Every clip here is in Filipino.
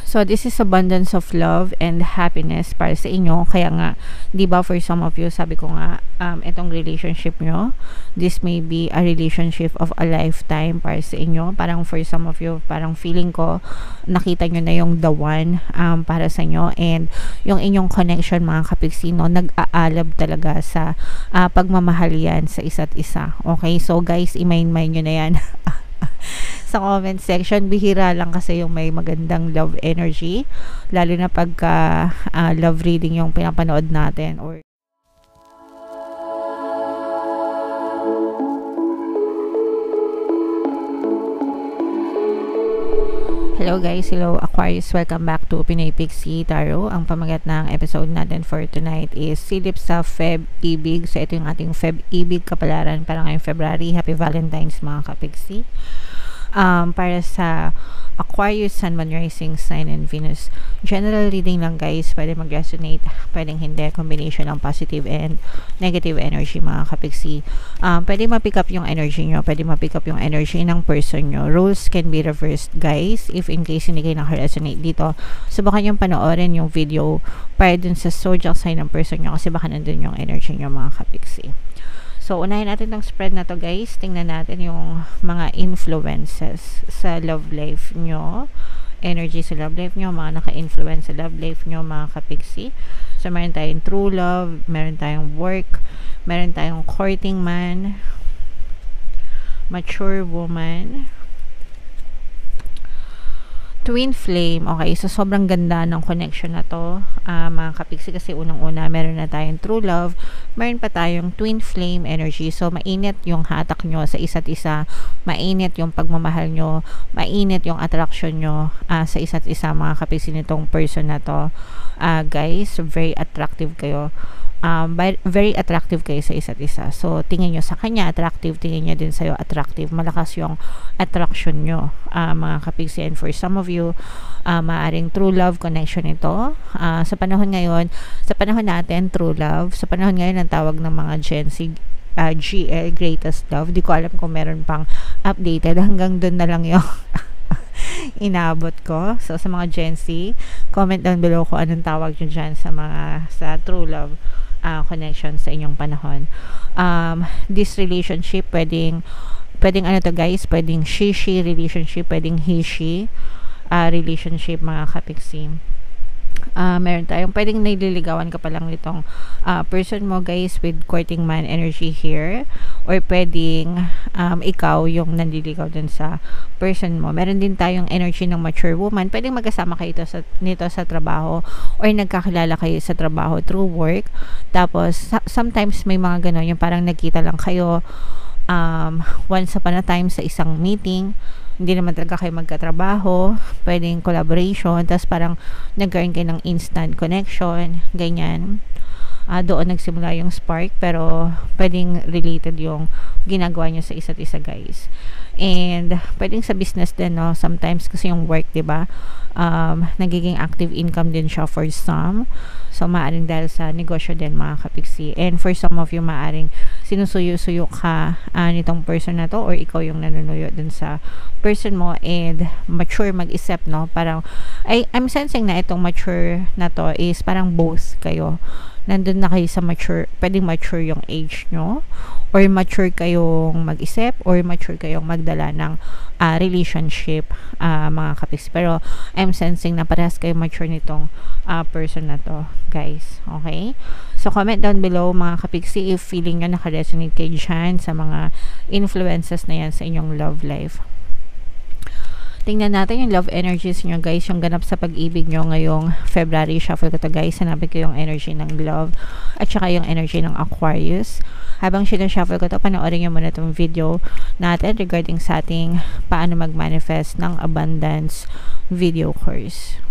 So, this is abundance of love and happiness para sa inyo. Kaya nga, di ba, for some of you, sabi ko nga, itong relationship nyo, this may be a relationship of a lifetime para sa inyo. Parang for some of you, parang feeling ko, nakita nyo na yung the one para sa inyo. And yung inyong connection, mga kapiksino, nag-aalab talaga sa pagmamahal yan sa isa't isa. Okay? So, guys, i-mind nyo na yan. Sa comment section, bihira lang kasi yung may magandang love energy, lalo na pagka love reading yung pinapanood natin. Or hello guys, hello Aquarius, welcome back to Pinoy Pixie Tarot. Ang pamagat ng episode natin for tonight is silip sa Feb-ibig. So ito yung ating Feb-ibig kapalaran para ngayong February. Happy Valentine's mga kapixie. Para sa Aquarius, Sun, Moon, Rising, Sign, and Venus. General reading lang guys, pwede mag-resonate, pwedeng hindi, combination ng positive and negative energy mga kapixie. Pwede ma-pick up yung energy nyo, pwede ma-pick up yung energy ng person nyo. Roles can be reversed guys, if in case hindi kayo naka-resonate dito. Subukan yung panoorin yung video para dun sa zodiac sign ng person nyo kasi baka nandun yung energy nyo mga kapixie. So, unahin natin tong spread na to guys. Tingnan natin yung mga influences sa love life nyo. Energy sa love life nyo, mga naka-influence sa love life nyo, mga kapixie. So, meron tayong true love, meron tayong work, meron tayong courting man, mature woman, twin flame. Okay, so sobrang ganda ng connection na to mga kapixie kasi unang-una meron na tayong true love, meron pa tayong twin flame energy. So mainit yung hatak nyo sa isa't isa, mainit yung pagmamahal nyo, mainit yung attraction nyo sa isa't isa mga kapixie nitong person na to. Guys, very attractive kayo. Very attractive kayo sa isa't isa. So, tingin nyo sa kanya attractive, tingin nyo din sa'yo attractive. Malakas yung attraction nyo, mga kapixie. And for some of you, maaring true love connection ito. Sa panahon ngayon, sa panahon natin, true love. Sa panahon ngayon, ang tawag ng mga Gen Z, GL, greatest love. Di ko alam kung meron pang updated. Hanggang dun na lang yung inaabot ko. So, sa mga Gen Z, comment down below kung anong tawag nyo dyan sa true love connection sa inyong panahon. This relationship, pwedeng ano to guys, pwedeng she relationship, pwedeng he-she relationship mga kapixie. Meron tayong pwedeng nililigawan ka pa lang nitong person mo guys with courting man energy here, or pwedeng ikaw yung nanliligaw dun sa person mo. Meron din tayong energy ng mature woman, pwedeng magkasama kayo nito sa trabaho, or nagkakilala kayo sa trabaho through work. Tapos sometimes may mga ganon yung parang nagkita lang kayo once upon a time sa isang meeting, hindi naman talaga kayo magkatrabaho, pwedeng collaboration, tapos parang nagkaroon kayo ng instant connection, ganyan. Doon nagsimula yung spark, pero pwedeng related yung ginagawa nyo sa isa't isa guys. And pwedeng sa business din, no? Sometimes kasi yung work, diba, nagiging active income din siya for some. So, maaring dahil sa negosyo din mga kapixie. And for some of you, maaring sinusuyo-suyo ka nitong person na to, or ikaw yung nanunuyo dun sa person mo, and mature mag-isip, no? Parang, I'm sensing na itong mature na to is parang both kayo. Nandun na kayo sa mature, pwedeng mature yung age nyo, or mature kayong mag-isip, or mature kayong magdala ng relationship mga kapixie. Pero I'm sensing na parehas kayo mature nitong person na to guys. Okay, so comment down below mga kapixie if feeling nyo naka-resonate kayo dyan sa mga influences na yan sa inyong love life. Tingnan natin yung love energies nyo guys, yung ganap sa pag-ibig nyo ngayong February. Shuffle ko to guys, hanapin ko yung energy ng love at saka yung energy ng Aquarius. Habang sinashuffle ko to, panoorin nyo muna itong video natin regarding sa ating paano mag-manifest ng abundance video course.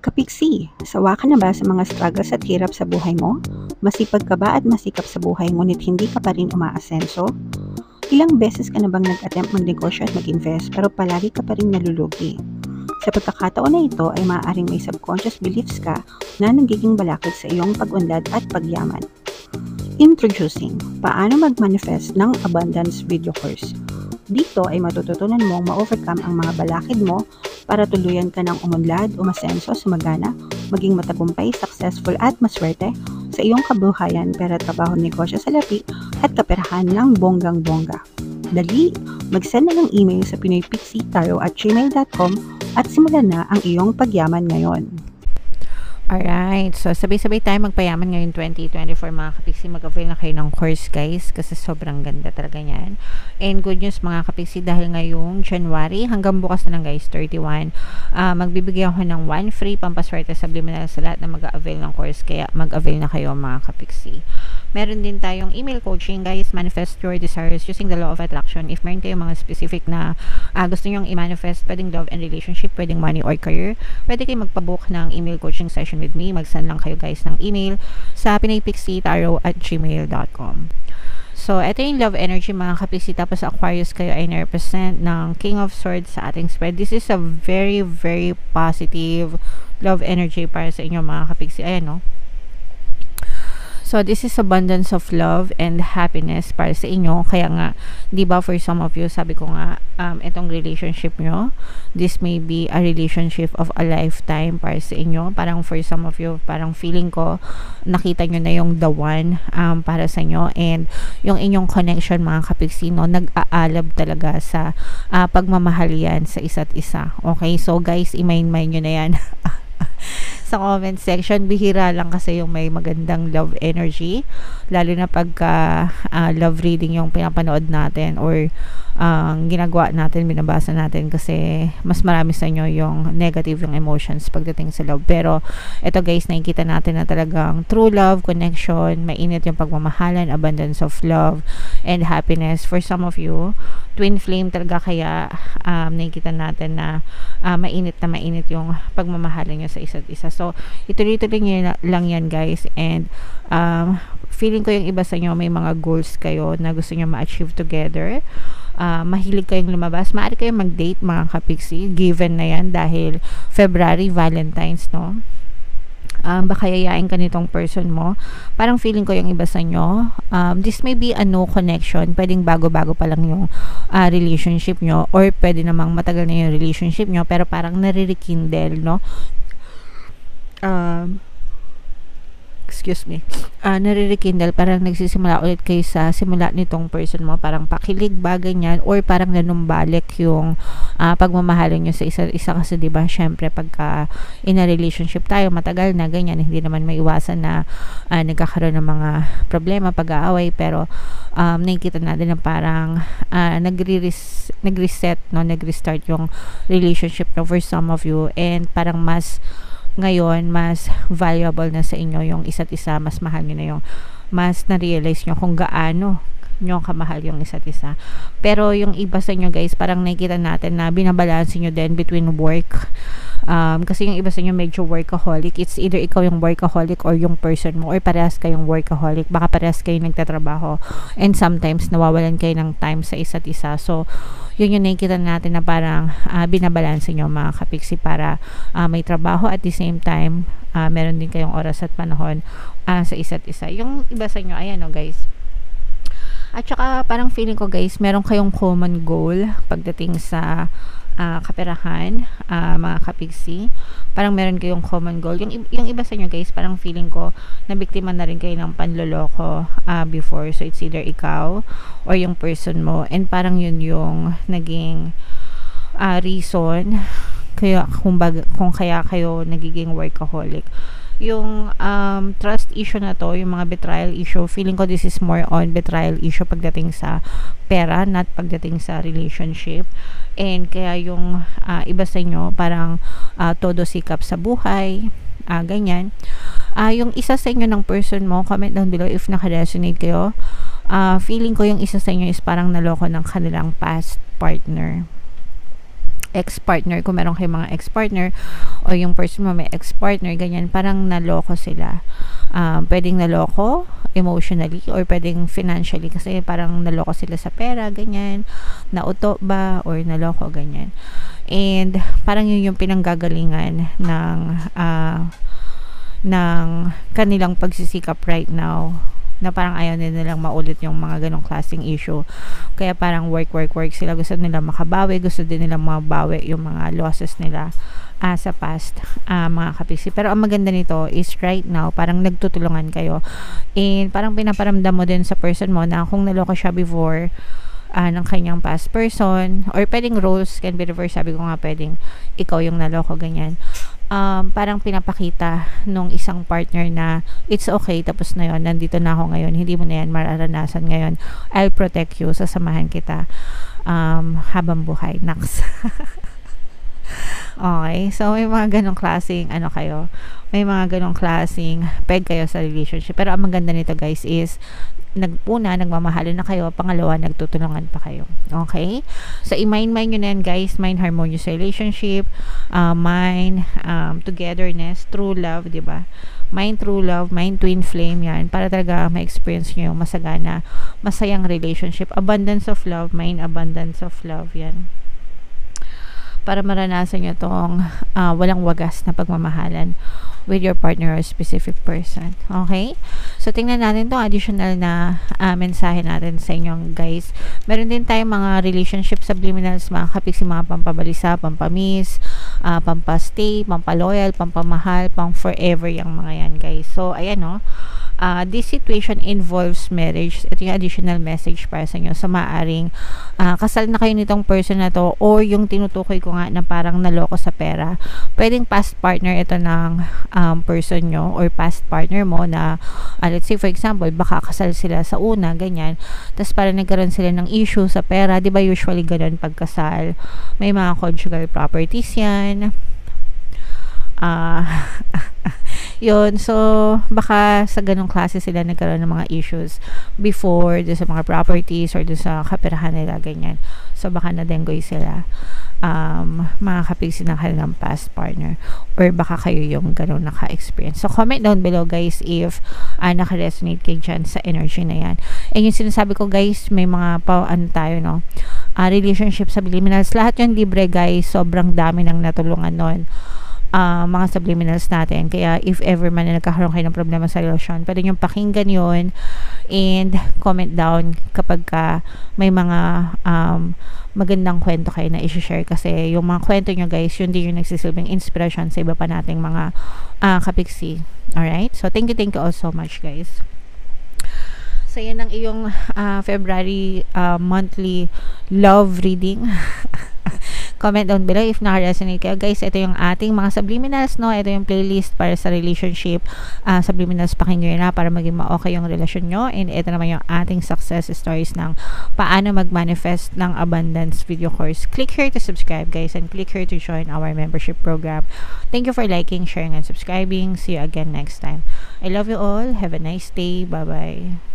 Kapixie, sawa ka na ba sa mga struggles at hirap sa buhay mo? Masipag ka ba at masikap sa buhay ngunit hindi ka pa rin umaasenso? Ilang beses ka na bang nag-attempt magnegosyo at mag-invest pero palagi ka pa rin nalulugi? Sa pagkakataon na ito ay maaaring may subconscious beliefs ka na nagiging balakid sa iyong pag-unlad at pagyaman. Introducing, paano mag-manifest ng abundance video course. Dito ay matututunan mong ma-overcome ang mga balakid mo para tuluyan ka ng umunlad, umasenso, sumagana, maging matagumpay, successful at maswerte sa iyong kabuhayan, pera, trabaho, negosyo, salapi at kaperahan ng bonggang-bongga. Dali, mag-send na ng email sa pinoypixitaro@gmail.com at simulan na ang iyong pagyaman ngayon. Alright, so sabay-sabay tayo magpayaman ngayon 2024 mga kapiksi. Mag-avail na kayo ng course guys kasi sobrang ganda talaga niyan. And good news mga kapiksi, dahil ngayong January hanggang bukas na lang guys 31, magbibigay ako ng 1 free pampaswerte subliminal sa lahat na mag-avail ng course, kaya mag-avail na kayo mga kapiksi. Meron din tayong email coaching guys, manifest your desires using the law of attraction. If meron kayong mga specific na gusto nyong i-manifest, pwedeng love and relationship, pwedeng money or career, pwede kayong magpabook ng email coaching session with me. Mag-send lang kayo guys ng email sa pinoypixitaro@gmail.com. So, ito yung love energy mga kapiksi. Tapos Aquarius kayo ay na-represent ng King of Swords sa ating spread. This is a very, very positive love energy para sa inyo mga kapiksi. Ayan no. So, this is abundance of love and happiness para sa inyo. Kaya nga, di ba for some of you, sabi ko nga, itong relationship nyo, this may be a relationship of a lifetime para sa inyo. Parang for some of you, parang feeling ko, nakita nyo na yung the one para sa inyo. And yung inyong connection, mga kapiksi, no, nag-aalab talaga sa pagmamahal yan sa isa't isa. Okay? So, guys, i-mind nyo na yan. Sa comment section, bihira lang kasi yung may magandang love energy, lalo na pagka love reading yung pinapanood natin or ginagawa natin, binabasa natin, kasi mas marami sa inyo yung negative yung emotions pagdating sa love. Pero ito guys, nakikita natin na talagang true love, connection, mainit yung pagmamahalan, abundance of love and happiness. For some of you, twin flame talaga, kaya nakikita natin na mainit yung pagmamahalan nyo sa isa't isa. So, ituloy-tuloy nyo lang yan guys. And feeling ko yung iba sa inyo may mga goals kayo na gusto nyo ma-achieve together. Mahilig kayong lumabas, maaari kayong mag-date mga kapiksi, given na yan dahil February, Valentine's, no? Baka yayain ka nitong person mo. Parang feeling ko yung iba sa inyo, this may be a no connection, pwedeng bago-bago pa lang yung relationship nyo, or pwede namang matagal na yung relationship nyo pero parang nare-rekindle, no? Excuse me, nare-rekindle, parang nagsisimula ulit kayo sa simula nitong person mo, parang pakilig ba, ganyan, or parang nanumbalik yung pagmamahalan nyo sa isa't isa. Kasi diba, syempre pagka in a relationship tayo, matagal na ganyan, hindi naman maiwasan na nagkakaroon ng mga problema, pag-aaway, pero nakikita natin na parang nag-reset, no, nag-restart yung relationship no, for some of you, and parang ngayon, mas valuable na sa inyo yung isa't isa, mas mahal nyo na yung, mas na-realize nyo kung gaano nyo kamahal yung isa't isa. Pero yung iba sa inyo guys, parang nakikita natin na binabalansin nyo din between work. Kasi yung iba sa inyo medyo workaholic. It's either ikaw yung workaholic or yung person mo, or parehas kayong workaholic. Baka parehas kayo nagtatrabaho and sometimes nawawalan kayo ng time sa isa't isa. So, yun yung nakikita natin na parang binabalanse nyo mga kapiksi para may trabaho at the same time meron din kayong oras at panahon sa isa't isa. Yung iba sa inyo, ayan o guys. At saka parang feeling ko guys, meron kayong common goal pagdating sa kaperahan, mga kapiksi. Parang meron kayong common goal. Yung iba sa inyo guys, parang feeling ko nabiktima na rin kayo ng panloloko before. So it's either ikaw or yung person mo, and parang yun yung naging reason kaya kung kaya kayo nagiging workaholic. Yung trust issue na to, yung mga betrayal issue, feeling ko this is more on betrayal issue pagdating sa pera, not pagdating sa relationship. And kaya yung iba sa inyo parang todo sikap sa buhay, ganyan. Yung isa sa inyo ng person mo, comment down below if naka-resonate kayo. Feeling ko yung isa sa inyo is parang naloko ng kanilang past partner, ex-partner, kung meron kayong mga ex-partner o yung person mo may ex-partner, ganyan, parang naloko sila. Pwedeng naloko emotionally or pwedeng financially, kasi parang naloko sila sa pera, ganyan, nauto ba or naloko, ganyan. And parang yun yung pinanggagalingan ng kanilang pagsisikap right now na parang ayaw nilang maulit yung mga ganong klaseng issue. Kaya parang work sila. Gusto nila makabawi, gusto din nila mabawi yung mga losses nila sa past, mga kapiksi. Pero ang maganda nito is right now, parang nagtutulungan kayo. And parang pinaparamdam mo din sa person mo na kung naloko siya before, ng kanyang past person, or pwedeng roles can be reversed. Sabi ko nga, pwedeng ikaw yung naloko, ganyan. Parang pinapakita nung isang partner na it's okay, tapos na yon, nandito na ako ngayon, hindi mo na yan mararanasan ngayon, I'll protect you, sasamahan kita habang buhay. Naks. Okay, so may mga ganong klaseng may mga ganong klaseng peg kayo sa relationship. Pero ang maganda nito guys is nagmamahalan na kayo, pangalawa, nagtutulungan pa kayo. Okay? So, i-mind nyo na yan, guys. Mind harmonious relationship, mind togetherness, true love, diba? Mind true love, mind twin flame, yan. Para talaga ma-experience nyo yung masagana, masayang relationship. Abundance of love, mind abundance of love, yan. Para maranasan nyo tong walang wagas na pagmamahalan with your partner or specific person. Okay? So, tingnan natin itong additional na mensahe natin sa inyo, guys. Meron din tayong mga relationship subliminals, mga kapiksi, mga pampabalisa, pampamiss, pampastay, pampaloyal, pampamahal, pang forever yung mga yan, guys. So, ayan, no? This situation involves marriage. Ito yung additional message para sa inyo. So, maaring kasal na kayo nitong person na to, or yung tinutukoy ko nga na parang naloko sa pera. Pwedeng past partner ito ng person nyo, or past partner mo na let's say for example, baka kasal sila sa una, ganyan. Tapos parang nagkaroon sila ng issue sa pera. Diba usually ganun pagkasal? May mga conjugal properties yan. Yun, so baka sa ganong klase sila nagkaroon ng mga issues before doon sa mga properties or doon sa kaperahan nila, ganyan. So baka nadenggoy sila, mga kapiksi ng kanilang past partner, or baka kayo yung ganong naka-experience. So comment down below, guys, if naka-resonate kayo dyan sa energy na yan. And yung sinasabi ko, guys, may mga tayo, no? Relationship subliminals, lahat yung libre, guys. Sobrang dami ng natulungan nun. Mga subliminals natin. Kaya if ever man na nagkakaroon kayo ng problema sa relasyon, pwede nyo pakinggan yun and comment down kapag may mga magandang kwento kayo na i-share, kasi yung mga kwento nyo, guys, yun din yung nagsisilbing inspiration sa iba pa nating mga kapiksi. Alright? So thank you all so much, guys. So yan ang iyong February monthly love reading. Comment down below if naka-resonate kayo, guys. Ito yung ating mga subliminals, no? Ito yung playlist para sa relationship subliminals. Pakinggan na para maging ma-okay yung relasyon nyo. And ito naman yung ating success stories ng paano mag-manifest ng abundance video course. Click here to subscribe, guys, and click here to join our membership program. Thank you for liking, sharing, and subscribing. See you again next time. I love you all. Have a nice day. Bye-bye.